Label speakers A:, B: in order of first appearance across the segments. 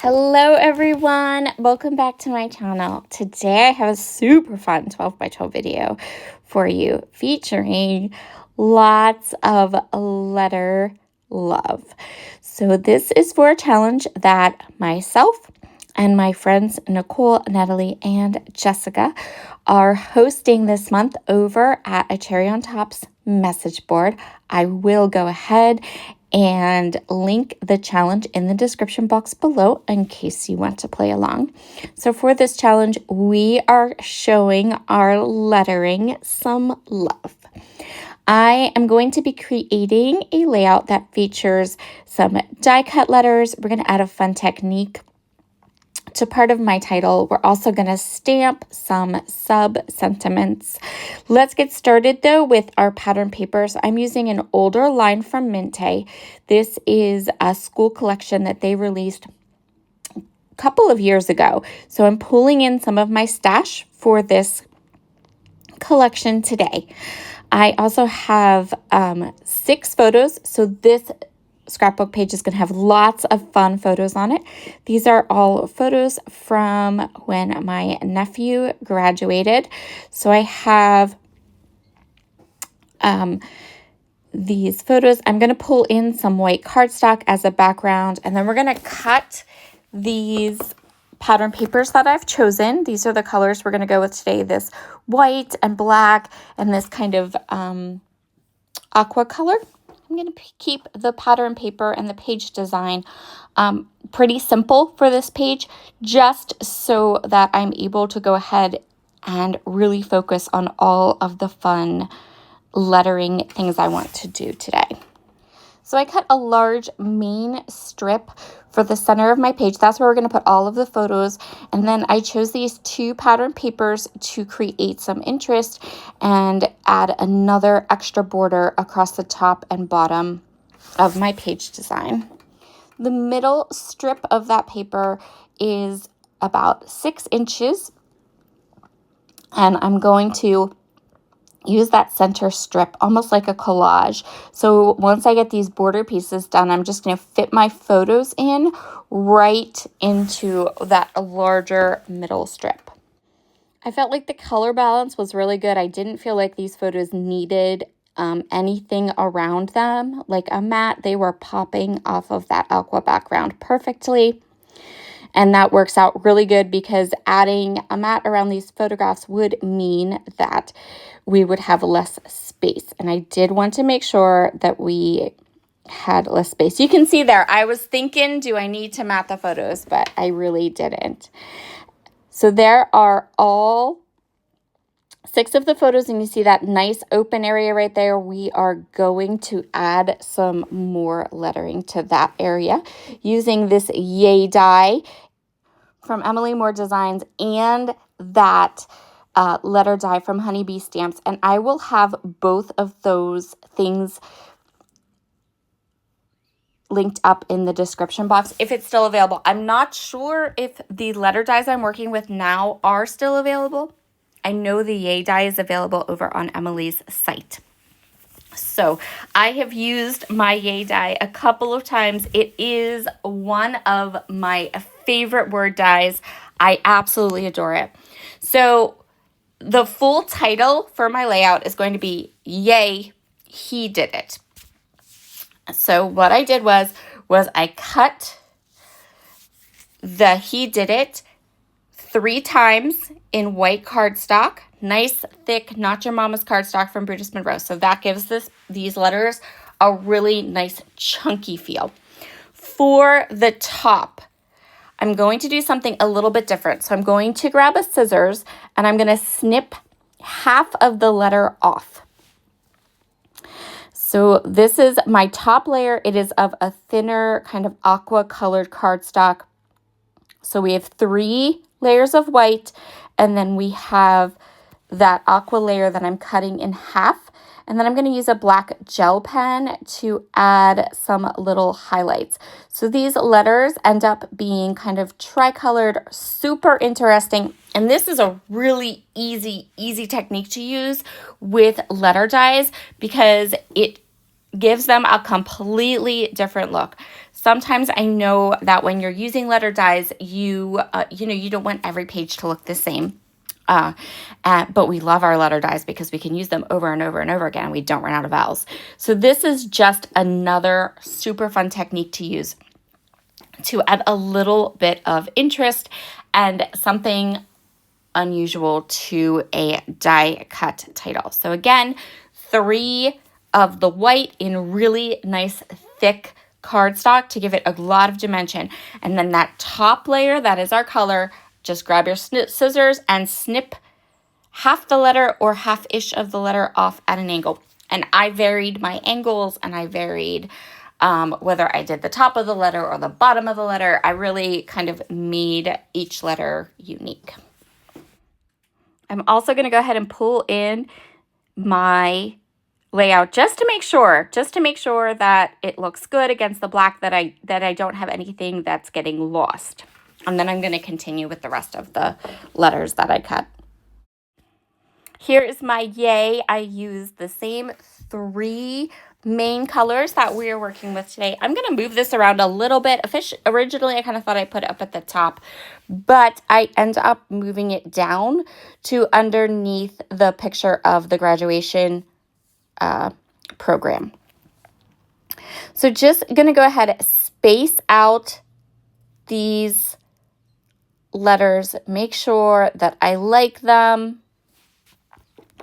A: Hello everyone, welcome back to my channel. Today I have a super fun 12 by 12 video for you featuring lots of letter love. So this is for a challenge that myself and my friends Nicole, Natalie, and Jessica are hosting this month over at a Cherry on Top's message board. I will go ahead and link the challenge in the description box below in case you want to play along. So for this challenge, we are showing our lettering some love. I am going to be creating a layout that features some die cut letters. We're going to add a fun technique to part of my title. We're also going to stamp some sub-sentiments. Let's get started though with our pattern papers. I'm using an older line from Minte. This is a school collection that they released a couple of years ago. So I'm pulling in some of my stash for this collection today. I also have 6 photos. So this scrapbook page is going to have lots of fun photos on it. These are all photos from when my nephew graduated. So I have these photos. I'm going to pull in some white cardstock as a background, and then we're going to cut these pattern papers that I've chosen. These are the colors we're going to go with today. This white and black and this kind of aqua color. I'm going to keep the pattern paper and the page design pretty simple for this page, just so that I'm able to go ahead and really focus on all of the fun lettering things I want to do today. So I cut a large main strip for the center of my page. That's where we're going to put all of the photos. And then I chose these 2 pattern papers to create some interest and add another extra border across the top and bottom of my page design. The middle strip of that paper is about 6 inches. And I'm going to use that center strip almost like a collage. So once I get these border pieces done, I'm just going to fit my photos in right into that larger middle strip. I felt like the color balance was really good. I didn't feel like these photos needed anything around them, like a matte. They were popping off of that aqua background perfectly. And that works out really good because adding a matte around these photographs would mean that we would have less space. And I did want to make sure that we had less space. You can see there, I was thinking, do I need to matte the photos? But I really didn't. So there are all 6 of the photos, and you see that nice open area right there. We are going to add some more lettering to that area using this Yay die from Emily Moore Designs and that letter die from Honeybee Stamps. And I will have both of those things linked up in the description box if it's still available. I'm not sure if the letter dies I'm working with now are still available. I know the Yay die is available over on Emily's site. So I have used my Yay die a couple of times. It is one of my favorite word dies. I absolutely adore it. So the full title for my layout is going to be Yay, He Did It. So what I did was I cut the He Did It 3 times in white cardstock. Nice, thick, not your mama's cardstock from Brutus Monroe. So that gives these letters a really nice chunky feel. For the top, I'm going to do something a little bit different. So I'm going to grab a scissors and I'm going to snip half of the letter off. So this is my top layer. It is of a thinner kind of aqua colored cardstock. So we have 3 layers of white, and then we have that aqua layer that I'm cutting in half. And then I'm going to use a black gel pen to add some little highlights. So these letters end up being kind of tricolored, super interesting. And this is a really easy technique to use with letter dies because it gives them a completely different look. Sometimes I know that when you're using letter dies, you don't want every page to look the same. But we love our letter dies because we can use them over and over and over again. We don't run out of vowels. So this is just another super fun technique to use to add a little bit of interest and something unusual to a die cut title. So again, 3 of the white in really nice thick cardstock to give it a lot of dimension. And then that top layer, that is our color, just grab your scissors and snip half the letter or half-ish of the letter off at an angle. And I varied my angles, and I varied whether I did the top of the letter or the bottom of the letter. I really kind of made each letter unique. I'm also going to go ahead and pull in my layout just to make sure that it looks good against the black, that I don't have anything that's getting lost. And then I'm going to continue with the rest of the letters that I cut. Here is my yay. I used the same 3 main colors that we are working with today. I'm going to move this around a little bit. Originally, I kind of thought I put it up at the top, but I end up moving it down to underneath the picture of the graduation program. So just going to go ahead and space out these letters, make sure that I like them.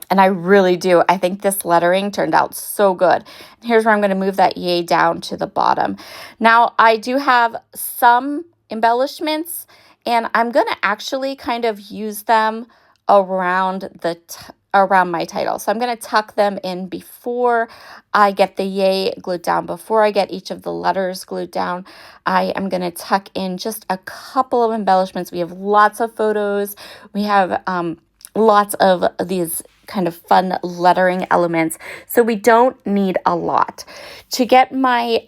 A: And I really do. I think this lettering turned out so good. Here's where I'm going to move that yay down to the bottom. Now, I do have some embellishments, and I'm going to actually kind of use them around around my title. So I'm going to tuck them in before I get the yay glued down, before I get each of the letters glued down. I am going to tuck in just a couple of embellishments. We have lots of photos. We have lots of these kind of fun lettering elements, so we don't need a lot. To get my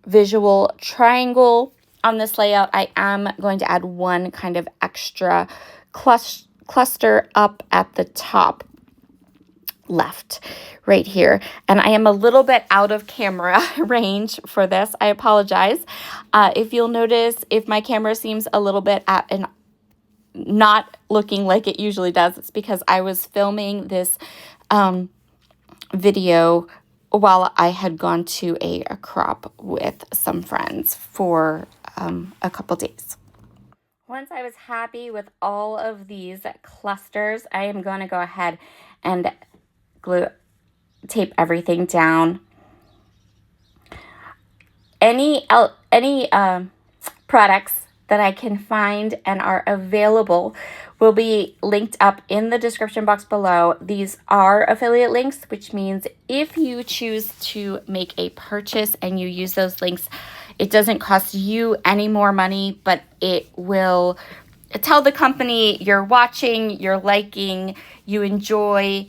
A: visual triangle on this layout, I am going to add one kind of extra cluster up at the top left right here, and I am a little bit out of camera range for this. I apologize. If you'll notice, if my camera seems a little bit at an not looking like it usually does, it's because I was filming this video while I had gone to a crop with some friends for a couple days. Once I was happy with all of these clusters, I am going to go ahead and tape everything down. Any products that I can find and are available will be linked up in the description box below. These are affiliate links, which means if you choose to make a purchase and you use those links, it doesn't cost you any more money, but it will tell the company you're watching, you're liking, you enjoy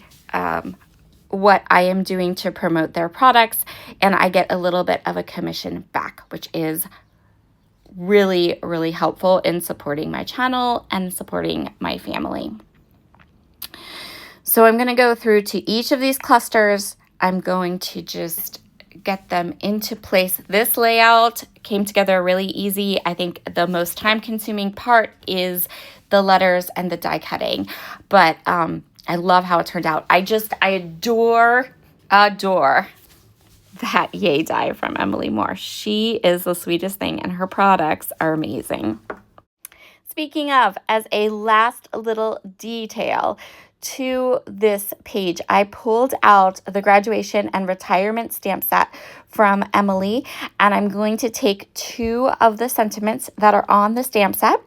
A: what I am doing to promote their products, and I get a little bit of a commission back, which is really, really helpful in supporting my channel and supporting my family. So I'm going to go through to each of these clusters. I'm going to just get them into place. This layout came together really easy. I think the most time-consuming part is the letters and the die cutting, but I love how it turned out. I adore that yay die from Emily Moore. She is the sweetest thing, and her products are amazing. Speaking of, as a last little detail to this page, I pulled out the graduation and retirement stamp set from Emily, and I'm going to take 2 of the sentiments that are on the stamp set.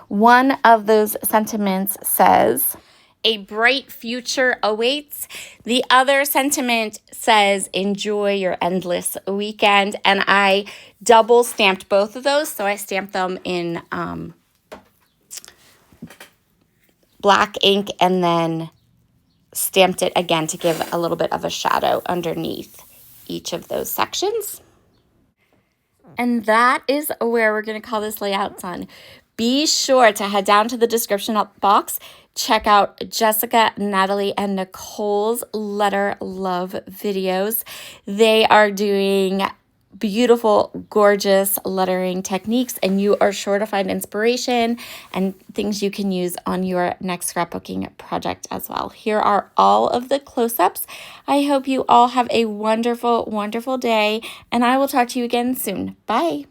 A: One of those sentiments says, "A bright future awaits." The other sentiment says, "Enjoy your endless weekend." And I double stamped both of those. So I stamped them in black ink and then stamped it again to give a little bit of a shadow underneath each of those sections. And that is where we're going to call this layout done. Be sure to head down to the description box. Check out Jessica, Natalie, and Nicole's letter love videos. They are doing beautiful, gorgeous lettering techniques, and you are sure to find inspiration and things you can use on your next scrapbooking project as well. Here are all of the close-ups. I hope you all have a wonderful, wonderful day, and I will talk to you again soon. Bye.